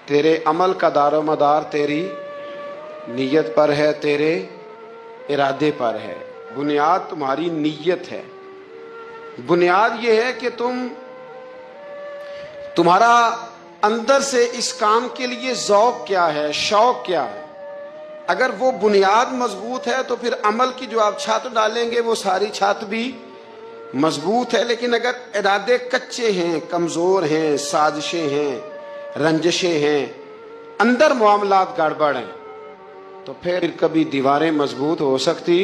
تیرے عمل کا دار و مدار تیری نیت پر ہے، تیرے ارادے پر ہے۔ بنیاد تمہاری نیت ہے۔ بنیاد یہ ہے کہ تمہارا اندر سے اس کام کے لیے ذوق کیا ہے، شوق کیا ہے۔ اگر وہ بنیاد مضبوط ہے تو پھر عمل کی جو آپ چھت ڈالیں گے وہ ساری چھت بھی مضبوط ہے۔ لیکن اگر ارادے کچے ہیں، کمزور ہیں، سازشیں ہیں، رنجشیں ہیں، اندر معاملات گڑبڑ ہیں، تو پھر کبھی دیواریں مضبوط ہو سکتی۔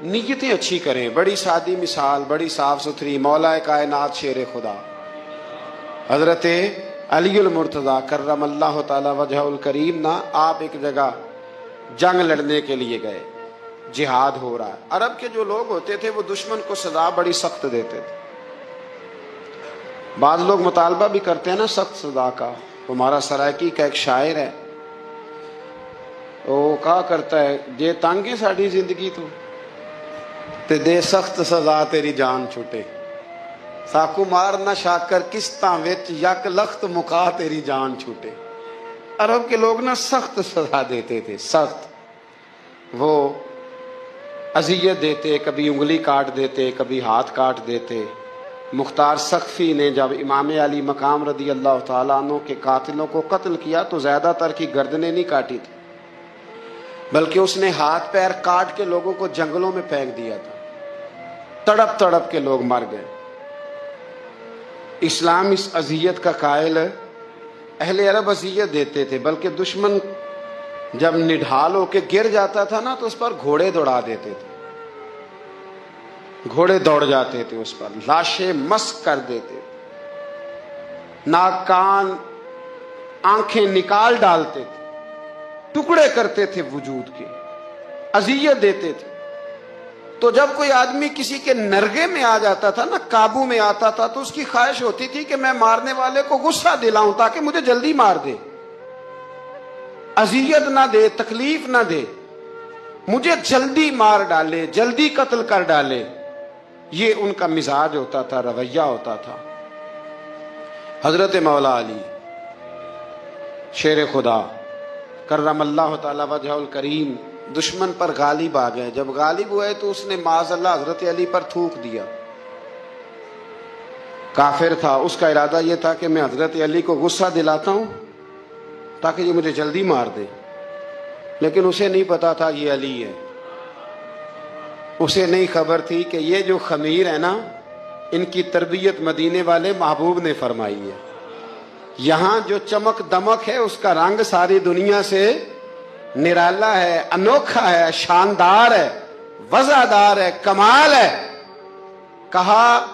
نیتیں اچھی کریں۔ بڑی سادی مثال، بڑی صاف ستھری، مولا کائنات شیر خدا حضرت علی المرتضیٰ کرم اللہ تعالی وجہ الکریم نا، آپ ایک جگہ جنگ لڑنے کے لیے گئے، جہاد ہو رہا ہے۔ عرب کے جو لوگ ہوتے تھے وہ دشمن کو سزا بڑی سخت دیتے تھے۔ بعض لوگ مطالبہ بھی کرتے ہیں نا سخت سزا کا۔ ہمارا سرائکی کا ایک شاعر ہے، وہ کہا کرتا ہے، جے تنگ ہے ساڈی زندگی تو تے دے سخت سزا تیری جان چھوٹے، ساکو مار نہ شاکر کستاں وچ یک لخت مکا تیری جان چھوٹے۔ عرب کے لوگ نا سخت سزا دیتے تھے، سخت، وہ اذیت دیتے، کبھی انگلی کاٹ دیتے، کبھی ہاتھ کاٹ دیتے۔ مختار سقفی نے جب امام علی مقام رضی اللہ تعالیٰ عنہ کے قاتلوں کو قتل کیا تو زیادہ تر کی گردنیں نہیں کاٹی تھی، بلکہ اس نے ہاتھ پیر کاٹ کے لوگوں کو جنگلوں میں پھینک دیا تھا۔ تڑپ تڑپ کے لوگ مر گئے۔ اسلام اس اذیت کا قائل، اہل عرب اذیت دیتے تھے، بلکہ دشمن جب نڈھال ہو کے گر جاتا تھا نا تو اس پر گھوڑے دوڑا دیتے تھے، گھوڑے دوڑ جاتے تھے اس پر، لاشیں مسک کر دیتے، ناک کان آنکھیں نکال ڈالتے تھے، ٹکڑے کرتے تھے وجود کے، اذیت دیتے تھے۔ تو جب کوئی آدمی کسی کے نرغے میں آ جاتا تھا نا، قابو میں آتا تھا، تو اس کی خواہش ہوتی تھی کہ میں مارنے والے کو غصہ دلاؤں تاکہ مجھے جلدی مار دے، اذیت نہ دے، تکلیف نہ دے، مجھے جلدی مار ڈالے، جلدی قتل کر ڈالے۔ یہ ان کا مزاج ہوتا تھا، رویہ ہوتا تھا۔ حضرت مولا علی شیر خدا کرم اللہ تعالی وجہ الکریم دشمن پر غالب آ گئے۔ جب غالب ہوئے تو اس نے معاذ اللہ حضرت علی پر تھوک دیا۔ کافر تھا، اس کا ارادہ یہ تھا کہ میں حضرت علی کو غصہ دلاتا ہوں تاکہ یہ مجھے جلدی مار دے، لیکن اسے نہیں پتا تھا یہ علی ہے۔ اسے نہیں خبر تھی کہ یہ جو خمیر ہے نا، ان کی تربیت مدینے والے محبوب نے فرمائی ہے۔ یہاں جو چمک دمک ہے اس کا رنگ ساری دنیا سے نرالا ہے، انوکھا ہے، شاندار ہے، وزادار ہے، کمال ہے۔ کہا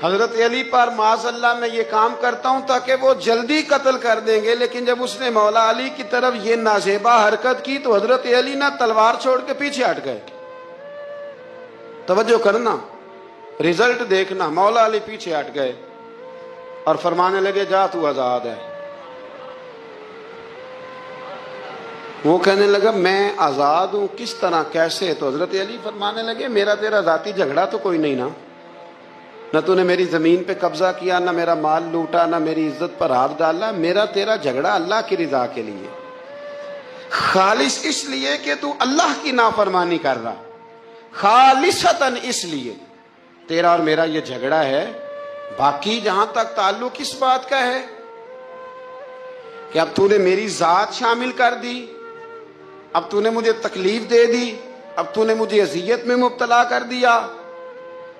حضرت علی پر معاذ اللہ میں یہ کام کرتا ہوں تاکہ وہ جلدی قتل کر دیں گے، لیکن جب اس نے مولا علی کی طرف یہ نازیبا حرکت کی تو حضرت علی نہ تلوار چھوڑ کے پیچھے ہٹ گئے۔ توجہ کرنا، رزلٹ دیکھنا، مولا علی پیچھے ہٹ گئے اور فرمانے لگے جا تو آزاد ہے۔ وہ کہنے لگا میں آزاد ہوں، کس طرح، کیسے؟ تو حضرت علی فرمانے لگے میرا تیرا ذاتی جھگڑا تو کوئی نہیں نا، نہ تو نے میری زمین پہ قبضہ کیا، نہ میرا مال لوٹا، نہ میری عزت پر ہاتھ ڈالا۔ میرا تیرا جھگڑا اللہ کی رضا کے لیے، خالص اس لیے کہ تو اللہ کی نافرمانی کر رہا، خالصتاً اس لیے تیرا اور میرا یہ جھگڑا ہے۔ باقی جہاں تک تعلق اس بات کا ہے کہ اب تو نے میری ذات شامل کر دی، اب تو نے مجھے تکلیف دے دی، اب تو نے مجھے اذیت میں مبتلا کر دیا،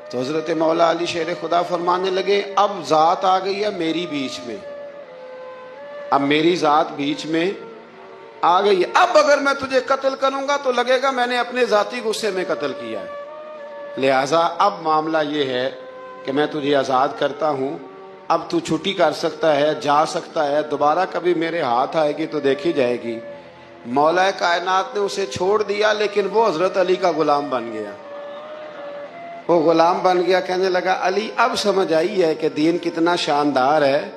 تو حضرت مولا علی شیر خدا فرمانے لگے اب ذات آ گئی ہے میری بیچ میں، اب میری ذات بیچ میں آ گئی ہے۔ اب اگر میں تجھے قتل کروں گا تو لگے گا میں نے اپنے ذاتی غصے میں قتل کیا ہے، لہٰذا اب معاملہ یہ ہے کہ میں تجھے آزاد کرتا ہوں، اب تو چھٹی کر سکتا ہے، جا سکتا ہے، دوبارہ کبھی میرے ہاتھ آئے گی تو دیکھی جائے گی۔ مولا کائنات نے اسے چھوڑ دیا، لیکن وہ حضرت علی کا غلام بن گیا۔ وہ غلام بن گیا، کہنے لگا علی اب سمجھ آئی ہے کہ دین کتنا شاندار ہے،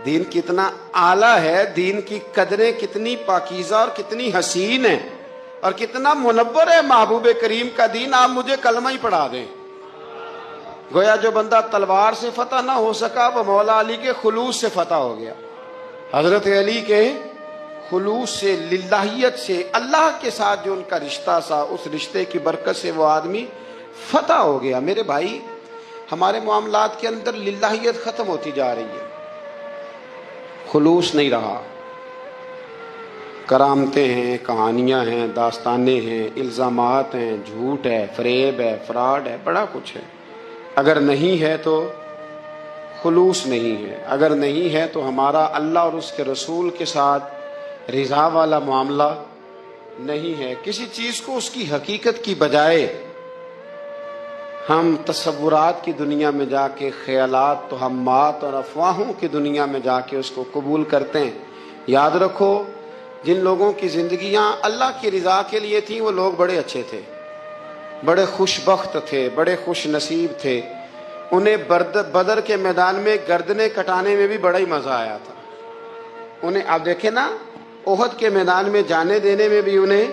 دین کتنا اعلیٰ ہے، دین کی قدریں کتنی پاکیزہ اور کتنی حسین ہیں، اور کتنا منور ہے محبوب کریم کا دین، آپ مجھے کلمہ ہی پڑھا دیں۔ گویا جو بندہ تلوار سے فتح نہ ہو سکا وہ مولا علی کے خلوص سے فتح ہو گیا۔ حضرت علی کے خلوص سے، للہیت سے، اللہ کے ساتھ جو ان کا رشتہ تھا، اس رشتے کی برکت سے وہ آدمی فتح ہو گیا۔ میرے بھائی، ہمارے معاملات کے اندر للہیت ختم ہوتی جا رہی ہے، خلوص نہیں رہا۔ کرامتیں ہیں، کہانیاں ہیں، داستانیں ہیں، الزامات ہیں، جھوٹ ہے، فریب ہے، فراڈ ہے، بڑا کچھ ہے۔ اگر نہیں ہے تو خلوص نہیں ہے، اگر نہیں ہے تو ہمارا اللہ اور اس کے رسول کے ساتھ رضا والا معاملہ نہیں ہے۔ کسی چیز کو اس کی حقیقت کی بجائے ہم تصورات کی دنیا میں جا کے، خیالات، توہمات اور افواہوں کی دنیا میں جا کے اس کو قبول کرتے ہیں۔ یاد رکھو، جن لوگوں کی زندگیاں اللہ کی رضا کے لیے تھیں وہ لوگ بڑے اچھے تھے، بڑے خوش بخت تھے، بڑے خوش نصیب تھے۔ انہیں بدر کے میدان میں گردنیں کٹانے میں بھی بڑا ہی مزہ آیا تھا۔ انہیں آپ دیکھیں نا، احد کے میدان میں جانے دینے میں بھی انہیں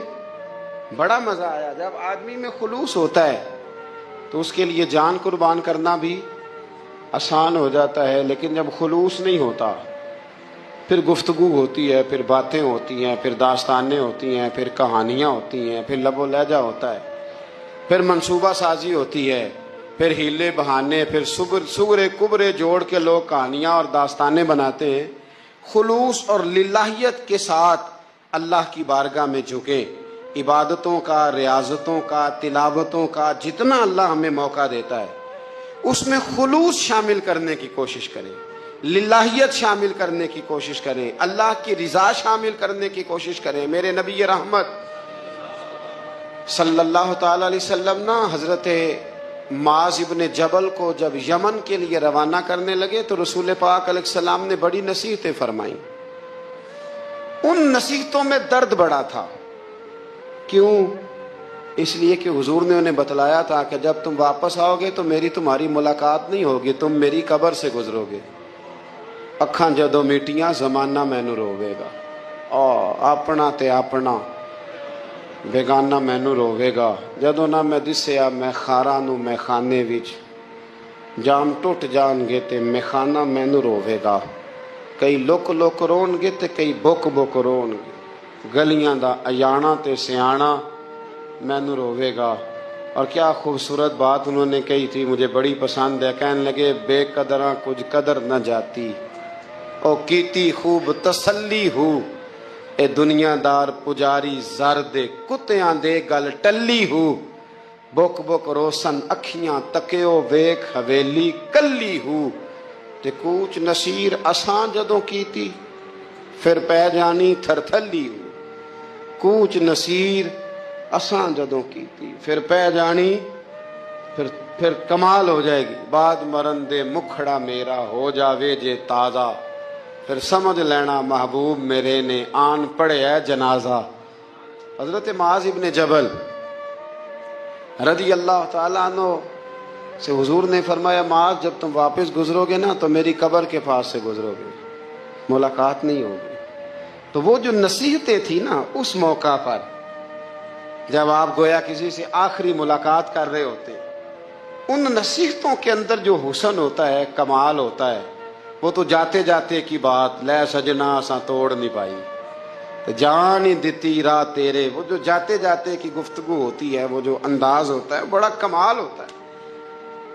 بڑا مزہ آیا۔ جب آدمی میں خلوص ہوتا ہے تو اس کے لیے جان قربان کرنا بھی آسان ہو جاتا ہے، لیکن جب خلوص نہیں ہوتا، پھر گفتگو ہوتی ہے، پھر باتیں ہوتی ہیں، پھر داستانیں ہوتی ہیں، پھر کہانیاں ہوتی ہیں، پھر لب و لہجہ ہوتا ہے، پھر منصوبہ سازی ہوتی ہے، پھر ہیلے بہانے، پھر سغرے کبرے جوڑ کے لوگ کہانیاں اور داستانیں بناتے ہیں۔ خلوص اور للہیت کے ساتھ اللہ کی بارگاہ میں جھکیں، عبادتوں کا، ریاضتوں کا، تلاوتوں کا جتنا اللہ ہمیں موقع دیتا ہے اس میں خلوص شامل کرنے کی کوشش کریں، للہیت شامل کرنے کی کوشش کریں، اللہ کی رضا شامل کرنے کی کوشش کریں۔ میرے نبی رحمت صلی اللہ تعالی علیہ وسلم نا حضرت معاذ ابن جبل کو جب یمن کے لیے روانہ کرنے لگے تو رسول پاک علیہ السلام نے بڑی نصیحتیں فرمائیں۔ ان نصیحتوں میں درد بڑا تھا۔ کیوں؟ اس لیے کہ حضور نے انہیں بتلایا تھا کہ جب تم واپس آؤ گے تو میری تمہاری ملاقات نہیں ہوگی، تم میری قبر سے گزرو گے۔ اکھاں جدوں میٹیاں زمانہ مینوں روے گا، اپنا تے اپنا بیگانہ مینوں روے گا۔ جدوں نہ میں دسیا میں خاراں نوں میں خانے وچ، جام ٹوٹ جان گے تے میں خانہ مینوں روے گا۔ کئی لک لک رون گے تے کئی بک بک رون گے، گلیاں دا ایانا تے سیانا مینوں روے گا۔ اور کیا خوبصورت بات انہوں نے کہی تھی، مجھے بڑی پسند ہے۔ کہنے لگے بے قدراں کچھ قدر نہ جاتی، او کیتی خوب تسلی ہو، اے دنیا دار پجاری زر دے کتیاں دے گل ٹلی ہو، بک بک روسن اکھیاں تکیو ویکھ حویلی کلی ہو، تے کوچ نصیر اساں جدوں کیتی پھر پہ جانی تھر تھلی ہو۔ کوچ نصیر اساں جدوں کیتی پھر پہ جانی، پھر کمال ہو جائے گی۔ بعد مرن دے مکھڑا میرا ہو جاوے جے تازہ، پھر سمجھ لینا محبوب میرے نے آن پڑے ہے جنازہ۔ حضرت معاذ ابن جبل رضی اللہ تعالیٰ عنہ سے حضور نے فرمایا، معاذ جب تم واپس گزرو گے نا تو میری قبر کے پاس سے گزرو گے، ملاقات نہیں ہوگی۔ تو وہ جو نصیحتیں تھی نا اس موقع پر، جب آپ گویا کسی سے آخری ملاقات کر رہے ہوتے، ان نصیحتوں کے اندر جو حسن ہوتا ہے، کمال ہوتا ہے، وہ تو جاتے جاتے کی بات، لے سجنا سا توڑ نہیں پائی، جان ہی دیتی راہ تیرے، وہ جو جاتے جاتے کی گفتگو ہوتی ہے، وہ جو انداز ہوتا ہے، بڑا کمال ہوتا ہے۔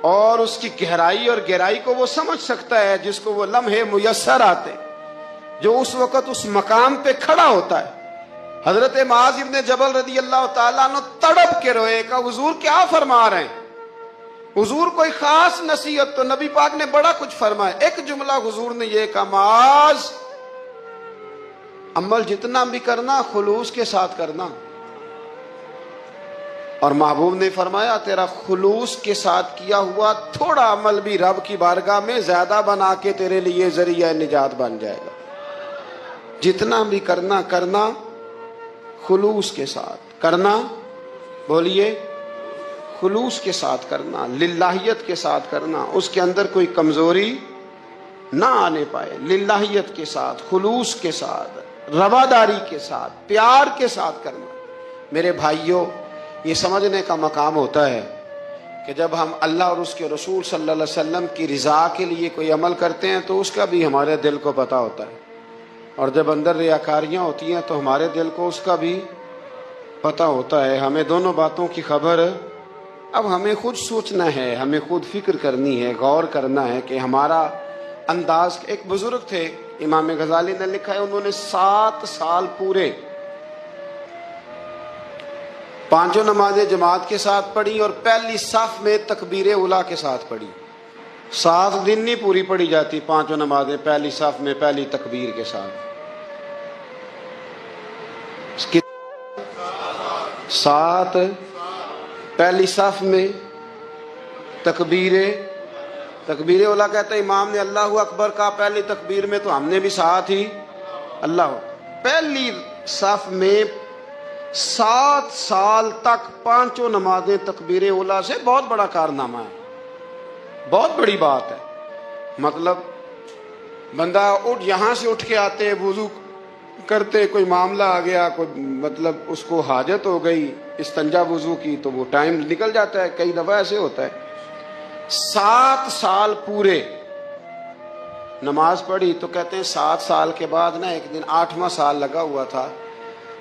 اور اس کی گہرائی اور گہرائی کو وہ سمجھ سکتا ہے جس کو وہ لمحے میسر آتے، جو اس وقت اس مقام پہ کھڑا ہوتا ہے۔ حضرت معاذ ابن جبل رضی اللہ تعالیٰ عنہ تڑپ کے روئے کہ حضور کیا فرما رہے ہیں؟ حضور کوئی خاص نصیحت تو نبی پاک نے بڑا کچھ فرمایا، ایک جملہ حضور نے یہ کہا، معاذ عمل جتنا بھی کرنا خلوص کے ساتھ کرنا۔ اور محبوب نے فرمایا تیرا خلوص کے ساتھ کیا ہوا تھوڑا عمل بھی رب کی بارگاہ میں زیادہ بنا کے تیرے لیے ذریعہ نجات بن جائے گا۔ جتنا بھی کرنا خلوص کے ساتھ کرنا، بولیے خلوص کے ساتھ کرنا، للہیت کے ساتھ کرنا، اس کے اندر کوئی کمزوری نہ آنے پائے، للہیت کے ساتھ، خلوص کے ساتھ، رواداری کے ساتھ، پیار کے ساتھ کرنا۔ میرے بھائیوں، یہ سمجھنے کا مقام ہوتا ہے کہ جب ہم اللہ اور اس کے رسول صلی اللہ علیہ وسلم کی رضا کے لیے کوئی عمل کرتے ہیں تو اس کا بھی ہمارے دل کو پتہ ہوتا ہے۔ اور جب اندر ریاکاریاں ہوتی ہیں تو ہمارے دل کو اس کا بھی پتہ ہوتا ہے. ہمیں دونوں باتوں کی خبر. اب ہمیں خود سوچنا ہے, ہمیں خود فکر کرنی ہے, غور کرنا ہے کہ ہمارا انداز. ایک بزرگ تھے امام غزالی نے لکھا ہے, انہوں نے 7 سال پورے پانچوں نمازیں جماعت کے ساتھ پڑھی اور پہلی صف میں تکبیر اولیٰ کے ساتھ پڑھی. 7 دن نہیں پوری پڑھی جاتی پانچوں نمازیں پہلی صف میں پہلی تکبیر کے ساتھ. 7 پہلی صف میں تکبیر اولیٰ. کہتے ہیں امام نے اللہ اکبر کہا پہلی تکبیر میں, تو ہم نے بھی ساتھ ہی اللہ. پہلی صف میں 7 سال تک پانچوں نمازیں تکبیر اولیٰ سے بہت بڑا کارنامہ ہے, بہت بڑی بات ہے. مطلب بندہ یہاں سے اٹھ کے آتے ہیں, وضو کرتے, کوئی معاملہ آ گیا, کوئی مطلب اس کو حاجت ہو گئی استنجا وضو کی, تو وہ ٹائم نکل جاتا ہے. کئی دفعہ ایسے ہوتا ہے. 7 سال پورے نماز پڑھی. تو کہتے ہیں 7 سال کے بعد نا ایک دن 8واں سال لگا ہوا تھا,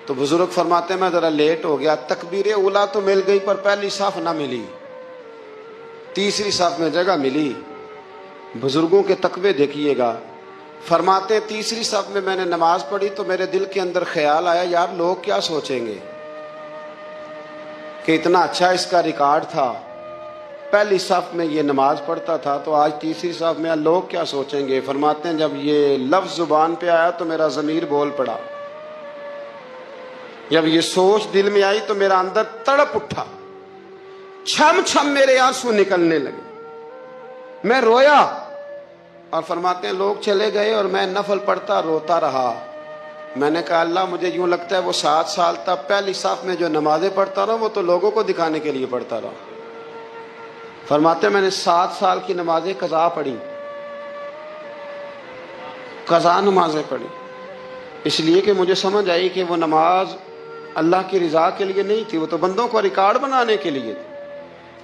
تو بزرگ فرماتے ہیں میں ذرا لیٹ ہو گیا. تکبیر اولیٰ تو مل گئی پر پہلی صف نہ ملی, تیسری صف میں جگہ ملی. بزرگوں کے تقوی دیکھیے گا. فرماتے تیسری صف میں نے نماز پڑھی تو میرے دل کے اندر خیال آیا, یار لوگ کیا سوچیں گے کہ اتنا اچھا اس کا ریکارڈ تھا, پہلی صف میں یہ نماز پڑھتا تھا, تو آج تیسری صف میں لوگ کیا سوچیں گے. فرماتے ہیں جب یہ لفظ زبان پہ آیا تو میرا ضمیر بول پڑا, جب یہ سوچ دل میں آئی تو میرا اندر تڑپ اٹھا, چھم چھم میرے آنسو نکلنے لگے, میں رویا. اور فرماتے ہیں لوگ چلے گئے اور میں نفل پڑھتا روتا رہا. میں نے کہا اللہ مجھے یوں لگتا ہے وہ 7 سال تک پہلی صف میں جو نمازیں پڑھتا رہا وہ تو لوگوں کو دکھانے کے لیے پڑھتا رہا. فرماتے ہیں میں نے 7 سال کی نمازیں قضا پڑھی, قضا نمازیں پڑھی, اس لیے کہ مجھے سمجھ آئی کہ وہ نماز اللہ کی رضا کے لیے نہیں تھی, وہ تو بندوں کو ریکارڈ بنانے کے لیے تھی.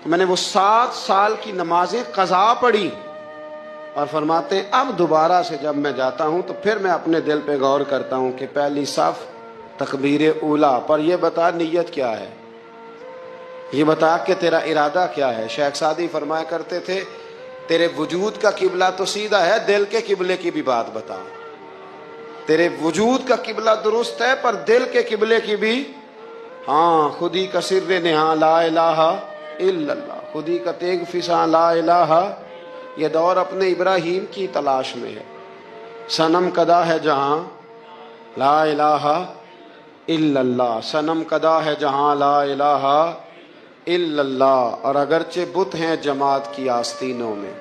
تو میں نے وہ 7 سال کی نمازیں قضا پڑھی. اور فرماتے ہیں اب دوبارہ سے جب میں جاتا ہوں تو پھر میں اپنے دل پہ غور کرتا ہوں کہ پہلی صف تکبیر اولیٰ پر, یہ بتا نیت کیا ہے, یہ بتا کہ تیرا ارادہ کیا ہے. شیخ سعدی فرمایا کرتے تھے تیرے وجود کا قبلہ تو سیدھا ہے, دل کے قبلے کی بھی بات بتا. تیرے وجود کا قبلہ درست ہے پر دل کے قبلے کی بھی. ہاں خودی کا سر نہاں لا الہ الا اللہ, خودی کا تیگ فساں لا الہ. یہ دور اپنے ابراہیم کی تلاش میں ہے. صنم کدا ہے جہاں لا الہ الا اللہ, صنم کدا ہے جہاں لا الہ الا اللہ. اور اگرچہ بت ہیں جماعت کی آستینوں میں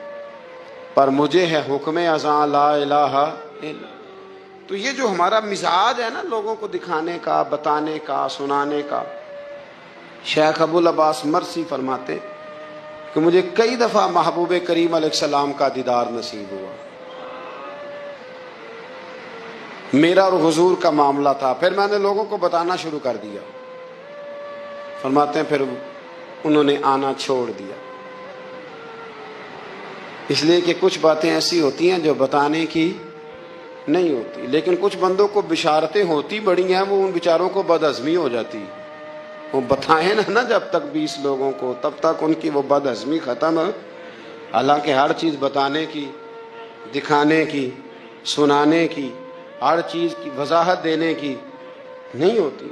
پر مجھے ہے حکم ازاں لا الہ الا. تو یہ جو ہمارا مزاج ہے نا لوگوں کو دکھانے کا, بتانے کا, سنانے کا. شیخ ابو العباس مرسی فرماتے کہ مجھے کئی دفعہ محبوب کریم علیہ السلام کا دیدار نصیب ہوا. میرا اور حضور کا معاملہ تھا, پھر میں نے لوگوں کو بتانا شروع کر دیا. فرماتے ہیں پھر انہوں نے آنا چھوڑ دیا, اس لیے کہ کچھ باتیں ایسی ہوتی ہیں جو بتانے کی نہیں ہوتی, لیکن کچھ بندوں کو بشارتیں ہوتی بڑی ہیں, وہ ان بیچاروں کو بدہضمی ہو جاتی. وہ بتائیں نا جب تک 20 لوگوں کو, تب تک ان کی وہ بدہضمی ختم. حالانکہ ہر چیز بتانے کی, دکھانے کی, سنانے کی, ہر چیز کی وضاحت دینے کی نہیں ہوتی.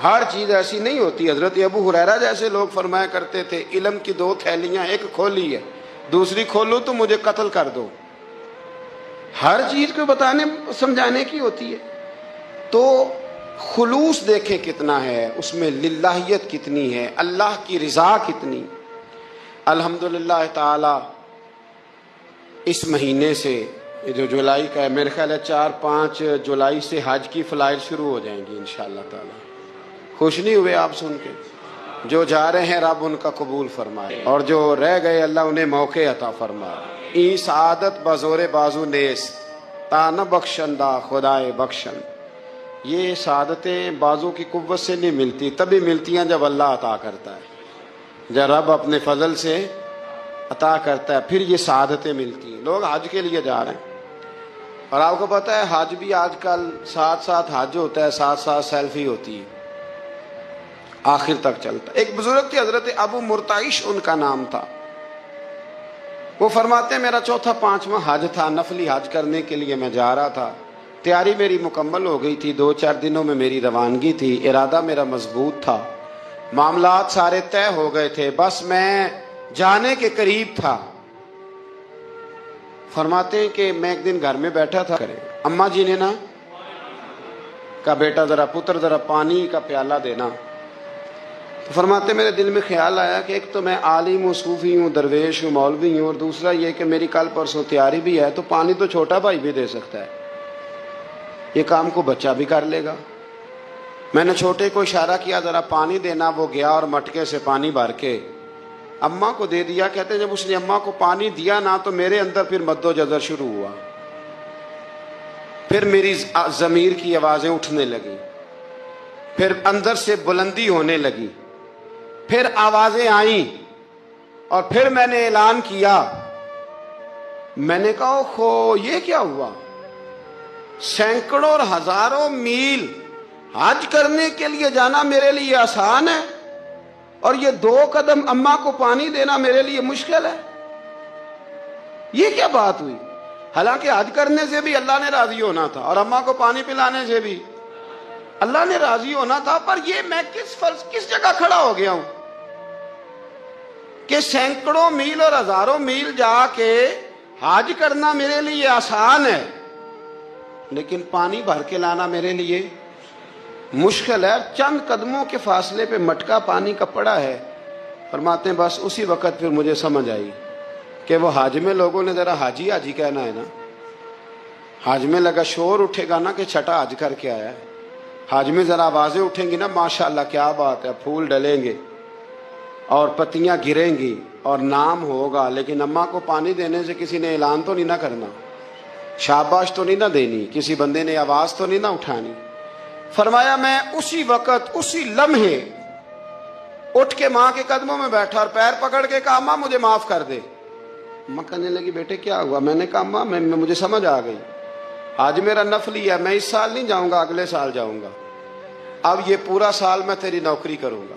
ہر چیز ایسی نہیں ہوتی. حضرت ابو ہریرہ جیسے لوگ فرمایا کرتے تھے علم کی 2 تھیلیاں, ایک کھولی ہے دوسری کھولو تو مجھے قتل کر دو. ہر چیز کو بتانے سمجھانے کی ہوتی ہے. تو خلوص دیکھیں کتنا ہے اس میں, للہیت کتنی ہے, اللہ کی رضا کتنی. الحمدللہ تعالی اس مہینے سے جو جولائی کا ہے, میرے خیال ہے 4-5 جولائی سے حج کی فلائٹ شروع ہو جائیں گی انشاءاللہ تعالی. خوش نہیں ہوئے آپ سن کے؟ جو جا رہے ہیں رب ان کا قبول فرمائے, اور جو رہ گئے اللہ انہیں موقع عطا فرمائے. ای سعادت بزور بازو نیس تا نہ بخشندہ خدائے بخشن. یہ سعادتیں بازو کی قوت سے نہیں ملتی, تبھی ملتی ہیں جب اللہ عطا کرتا ہے, جب رب اپنے فضل سے عطا کرتا ہے پھر یہ سعادتیں ملتی ہیں. لوگ حج کے لیے جا رہے ہیں, اور آپ کو پتا ہے حج بھی آج کل ساتھ ساتھ حج ہوتا ہے، ساتھ ساتھ سیلفی ہوتی ہے، آخر تک چلتا ہے۔ ایک بزرگ تھے حضرت ابو مرتعش ان کا نام تھا، وہ فرماتے ہیں میرا چوتھا پانچواں حج تھا، نفلی حج کرنے کے لیے میں جا رہا تھا، تیاری میری مکمل ہو گئی تھی، 2-4 دنوں میں میری روانگی تھی، ارادہ میرا مضبوط تھا، معاملات سارے طے ہو گئے تھے، بس میں جانے کے قریب تھا۔ فرماتے ہیں کہ میں ایک دن گھر میں بیٹھا تھا، اماں جی نے نا کہا بیٹا ذرا پتر ذرا پانی کا پیالہ دینا۔ تو فرماتے میرے دل میں خیال آیا کہ ایک تو میں عالم ہوں، صوفی ہوں، درویش ہوں، مولوی ہوں، اور دوسرا یہ کہ میری کل پرسوں تیاری بھی ہے، تو پانی تو چھوٹا بھائی بھی دے سکتا ہے، یہ کام کو بچہ بھی کر لے گا۔ میں نے چھوٹے کو اشارہ کیا ذرا پانی دینا، وہ گیا اور مٹکے سے پانی بھر کے اماں کو دے دیا۔ کہتے ہیں جب اس نے اماں کو پانی دیا نا تو میرے اندر پھر مد و جزر شروع ہوا، پھر میری ضمیر کی آوازیں اٹھنے لگی، پھر اندر سے بلندی ہونے لگی، پھر آوازیں آئیں، اور پھر میں نے اعلان کیا، میں نے کہا خو یہ کیا ہوا؟ سینکڑوں اور ہزاروں میل حج کرنے کے لیے جانا میرے لیے آسان ہے، اور یہ 2 قدم اماں کو پانی دینا میرے لیے مشکل ہے، یہ کیا بات ہوئی؟ حالانکہ حج کرنے سے بھی اللہ نے راضی ہونا تھا، اور اماں کو پانی پلانے سے بھی اللہ نے راضی ہونا تھا، پر یہ میں کس جگہ کھڑا ہو گیا ہوں کہ سینکڑوں میل اور ہزاروں میل جا کے حج کرنا میرے لیے آسان ہے، لیکن پانی بھر کے لانا میرے لیے مشکل ہے۔ چند قدموں کے فاصلے پہ مٹکا پانی کا پڑا ہے۔ فرماتے ہیں بس اسی وقت پھر مجھے سمجھ آئی کہ وہ حج میں لوگوں نے ذرا حاجی حاجی کہنا ہے نا، حج میں لگا شور اٹھے گا نا کہ چھٹا حج کر کے آیا ہے، حج میں ذرا آوازیں اٹھیں گی نا ماشاءاللہ کیا بات ہے، پھول ڈلیں گے اور پتیاں گریں گی اور نام ہوگا، لیکن اماں کو پانی دینے سے کسی نے اعلان تو نہیں نہ کرنا، شاباش تو نہیں نہ دینی، کسی بندے نے آواز تو نہیں نہ اٹھانی۔ فرمایا میں اسی وقت اسی لمحے اٹھ کے ماں کے قدموں میں بیٹھا اور پیر پکڑ کے کہا اماں مجھے معاف کر دے۔ اماں کہنے لگی بیٹے کیا ہوا؟ میں نے کہا اماں مجھے سمجھ آ گئی، آج میرا نفلی ہے، میں اس سال نہیں جاؤں گا، اگلے سال جاؤں گا، اب یہ پورا سال میں تیری نوکری کروں گا،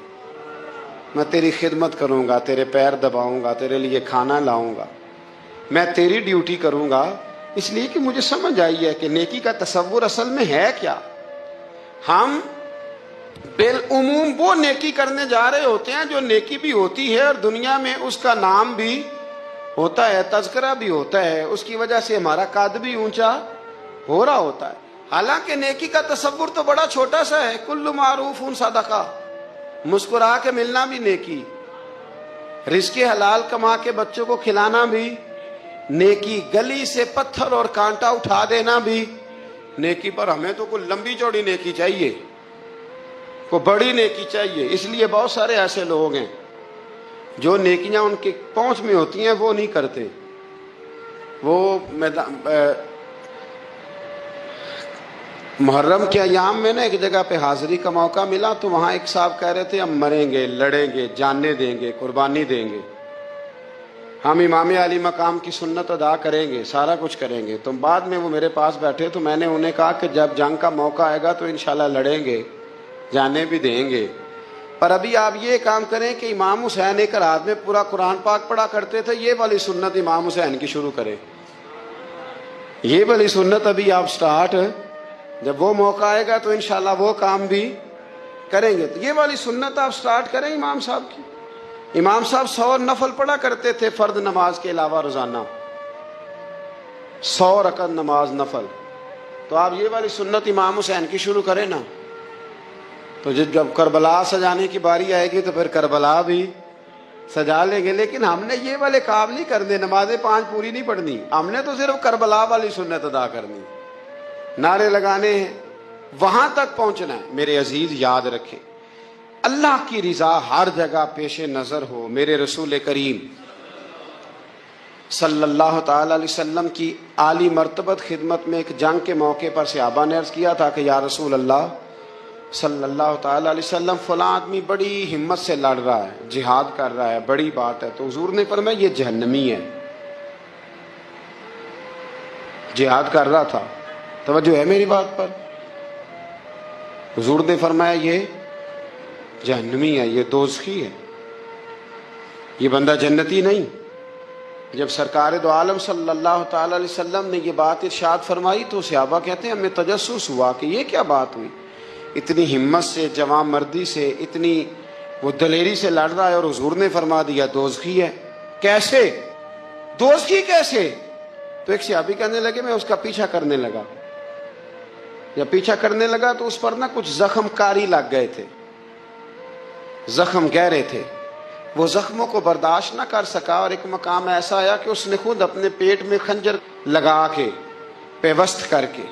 میں تیری خدمت کروں گا، تیرے پیر دباؤں گا، تیرے لیے کھانا لاؤں گا، میں تیری ڈیوٹی کروں گا، اس لیے کہ مجھے سمجھ آئی ہے کہ نیکی کا تصور اصل میں ہے کیا۔ ہم بالعموم وہ نیکی کرنے جا رہے ہوتے ہیں جو نیکی بھی ہوتی ہے اور دنیا میں اس کا نام بھی ہوتا ہے، تذکرہ بھی ہوتا ہے، اس کی وجہ سے ہمارا قد بھی اونچا ہو رہا ہوتا ہے، حالانکہ نیکی کا تصور تو بڑا چھوٹا سا ہے، کل معروف صدقہ، مسکرا کے ملنا بھی نیکی، رزق حلال کما کے بچوں کو کھلانا بھی نیکی، گلی سے پتھر اور کانٹا اٹھا دینا بھی نیکی، پر ہمیں تو کوئی لمبی چوڑی نیکی چاہیے، کوئی بڑی نیکی چاہیے۔ اس لیے بہت سارے ایسے لوگ ہیں جو نیکیاں ان کی پہنچ میں ہوتی ہیں وہ نہیں کرتے۔ وہ محرم کے ایام میں نا ایک جگہ پہ حاضری کا موقع ملا، تو وہاں ایک صاحب کہہ رہے تھے ہم مریں گے، لڑیں گے، جانیں دیں گے، قربانی دیں گے، ہم امام علی مقام کی سنت ادا کریں گے، سارا کچھ کریں گے۔ تو بعد میں وہ میرے پاس بیٹھے تو میں نے انہیں کہا کہ جب جنگ کا موقع آئے گا تو انشاءاللہ لڑیں گے، جانے بھی دیں گے، پر ابھی آپ یہ کام کریں کہ امام حسین ایک رات میں پورا قرآن پاک پڑھا کرتے تھے، یہ والی سنت امام حسین کی شروع کریں، یہ والی سنت ابھی آپ سٹارٹ، جب وہ موقع آئے گا تو انشاءاللہ وہ کام بھی کریں گے، تو یہ والی سنت آپ سٹارٹ کریں امام صاحب کی۔ امام صاحب 100 نفل پڑھا کرتے تھے فرض نماز کے علاوہ روزانہ، 100 رکعت نماز نفل، تو آپ یہ والی سنت امام حسین کی شروع کریں نا، تو جب کربلا سجانے کی باری آئے گی تو پھر کربلا بھی سجا لیں گے، لیکن ہم نے یہ والے کام نہیں کرنے، نمازیں 5 پوری نہیں پڑھنی، ہم نے تو صرف کربلا والی سنت ادا کرنی، نعرے لگانے ہیں، وہاں تک پہنچنا ہے۔ میرے عزیز یاد رکھے، اللہ کی رضا ہر جگہ پیش نظر ہو۔ میرے رسول کریم صلی اللہ تعالی علیہ وسلم کی عالی مرتبت خدمت میں ایک جنگ کے موقع پر صحابہ نے عرض کیا تھا کہ یا رسول اللہ صلی اللہ تعالی علیہ وسلم فلاں آدمی بڑی ہمت سے لڑ رہا ہے، جہاد کر رہا ہے، بڑی بات ہے، تو حضور نے فرمایا یہ جہنمی ہے، جہاد کر رہا تھا. توجہ ہے میری بات پر؟ حضور نے فرمایا یہ جہنمی ہے، یہ دوزخی ہے، یہ بندہ جنتی نہیں. جب سرکار دو عالم صلی اللہ تعالی علیہ وسلم نے یہ بات ارشاد فرمائی تو صحابہ کہتے ہیں ہمیں تجسس ہوا کہ یہ کیا بات ہوئی. اتنی ہمت سے، جوان مردی سے، اتنی وہ دلیری سے لڑ رہا ہے اور حضور نے فرما دیا دوزخی ہے. کیسے دوزخی کیسے؟ تو ایک صحابی کہنے لگے میں اس کا پیچھا کرنے لگا. جب پیچھا کرنے لگا تو اس پر نا کچھ زخم کاری لگ گئے تھے، زخم گہرے تھے. وہ زخموں کو برداشت نہ کر سکا اور ایک مقام ایسا آیا کہ اس نے خود اپنے پیٹ میں خنجر لگا کے، پیوست کر کے،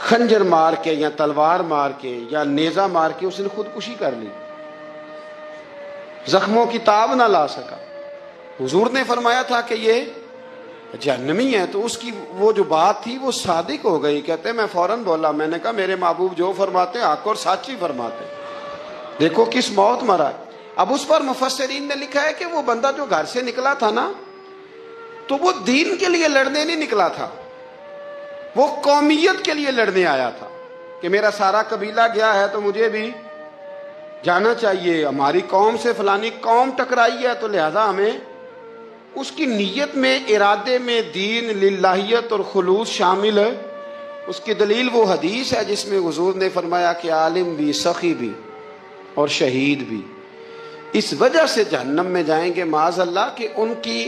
خنجر مار کے یا تلوار مار کے یا نیزہ مار کے اس نے خودکشی کر لی. زخموں کی تاب نہ لا سکا. حضور نے فرمایا تھا کہ یہ جہنمی ہے. تو اس کی وہ جو بات تھی وہ صادق ہو گئی. کہتے میں فوراً بولا، میں نے کہا میرے محبوب جو فرماتے حق اور سچ ہی فرماتے. دیکھو کس موت مرا. اب اس پر مفسرین نے لکھا ہے کہ وہ بندہ جو گھر سے نکلا تھا نا، تو وہ دین کے لیے لڑنے نہیں نکلا تھا، وہ قومیت کے لیے لڑنے آیا تھا کہ میرا سارا قبیلہ گیا ہے تو مجھے بھی جانا چاہیے، ہماری قوم سے فلانی قوم ٹکرائی ہے تو لہذا ہمیں. اس کی نیت میں، ارادے میں دین، للہیت اور خلوص شامل ہے. اس کی دلیل وہ حدیث ہے جس میں حضور نے فرمایا کہ عالم بھی، سخی بھی اور شہید بھی اس وجہ سے جہنم میں جائیں گے معاذ اللہ کہ ان کی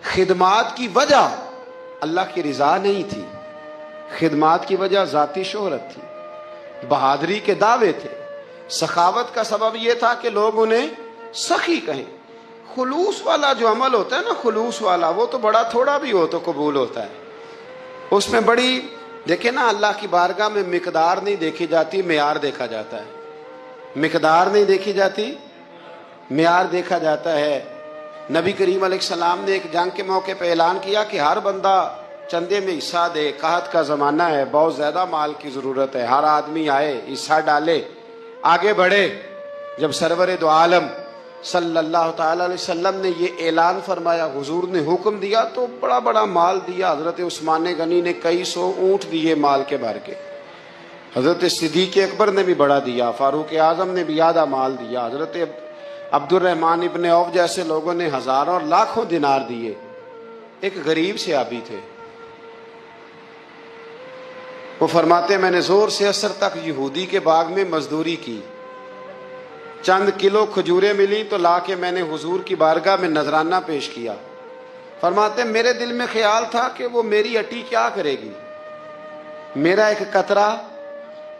خدمات کی وجہ اللہ کی رضا نہیں تھی، خدمات کی وجہ ذاتی شہرت تھی، بہادری کے دعوے تھے. سخاوت کا سبب یہ تھا کہ لوگ انہیں سخی کہیں. خلوص والا جو عمل ہوتا ہے نا، خلوص والا، وہ تو بڑا تھوڑا بھی ہو تو قبول ہوتا ہے. اس میں بڑی دیکھیں نا، اللہ کی بارگاہ میں مقدار نہیں دیکھی جاتی، معیار دیکھا جاتا ہے. مقدار نہیں دیکھی جاتی، معیار دیکھا جاتا ہے. نبی کریم علیہ السلام نے ایک جنگ کے موقع پہ اعلان کیا کہ ہر بندہ چندے میں حصہ دے، قحط کا زمانہ ہے، بہت زیادہ مال کی ضرورت ہے، ہر آدمی آئے، حصہ ڈالے، آگے بڑھے. جب سرور دو عالم صلی اللہ تعالی علیہ وسلم نے یہ اعلان فرمایا، حضور نے حکم دیا تو بڑا بڑا مال دیا. حضرت عثمان غنی نے کئی سو اونٹ دیے مال کے بھر کے، حضرت صدیق اکبر نے بھی بڑا دیا، فاروق اعظم نے بھی آدھا مال دیا، حضرت عبد الرحمن ابن عوف جیسے لوگوں نے ہزاروں اور لاکھوں دینار دیے. ایک غریب صحابی تھے، وہ فرماتے میں نے زور سے عصر تک یہودی کے باغ میں مزدوری کی، چند کلو کھجوریں ملی تو لا کے میں نے حضور کی بارگاہ میں نذرانہ پیش کیا. فرماتے میرے دل میں خیال تھا کہ وہ میری اٹی کیا کرے گی، میرا ایک قطرہ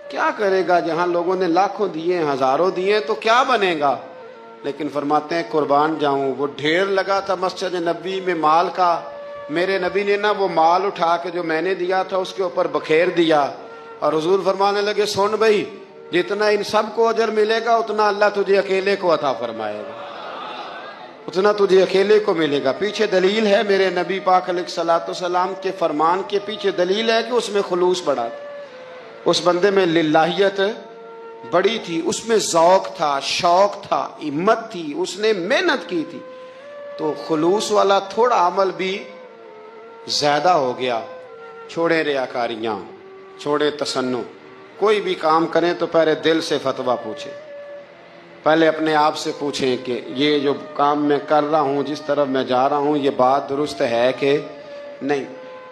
کیا کرے گا. جہاں لوگوں نے لاکھوں دیے، ہزاروں دیے تو کیا بنے گا. لیکن فرماتے ہیں قربان جاؤں، وہ ڈھیر لگا تھا مسجد نبی میں مال کا. میرے نبی نے نا وہ مال اٹھا کے جو میں نے دیا تھا اس کے اوپر بکھیر دیا، اور حضور فرمانے لگے سن بھائی، جتنا ان سب کو اجر ملے گا اتنا اللہ تجھے اکیلے کو عطا فرمائے گا، اتنا تجھے اکیلے کو ملے گا. پیچھے دلیل ہے میرے نبی پاک علیہ الصلوۃ والسلام کے فرمان کے پیچھے دلیل ہے کہ اس میں خلوص بڑا تھا، اس بندے میں للہیت بڑی تھی، اس میں ذوق تھا، شوق تھا، ہمت تھی، اس نے محنت کی تھی. تو خلوص والا تھوڑا عمل بھی زیادہ ہو گیا. چھوڑے ریاکاریاں، چھوڑے تسنع. کوئی بھی کام کریں تو پہلے دل سے فتویٰ پوچھیں، پہلے اپنے آپ سے پوچھیں کہ یہ جو کام میں کر رہا ہوں، جس طرف میں جا رہا ہوں، یہ بات درست ہے کہ نہیں.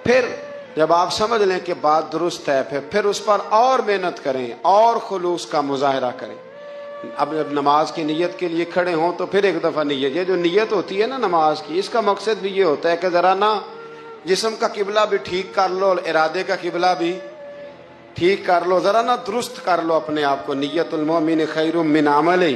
پھر جب آپ سمجھ لیں کہ بات درست ہے، پھر اس پر اور محنت کریں اور خلوص کا مظاہرہ کریں. اب جب نماز کی نیت کے لیے کھڑے ہوں تو پھر ایک دفعہ نیت، یہ جو نیت ہوتی ہے نا نماز کی، اس کا مقصد بھی یہ ہوتا ہے کہ ذرا نا جسم کا قبلہ بھی ٹھیک کر لو، ارادے کا قبلہ بھی ٹھیک کر لو، ذرا نا درست کر لو اپنے آپ کو. نیت المومن خیر من عملہ،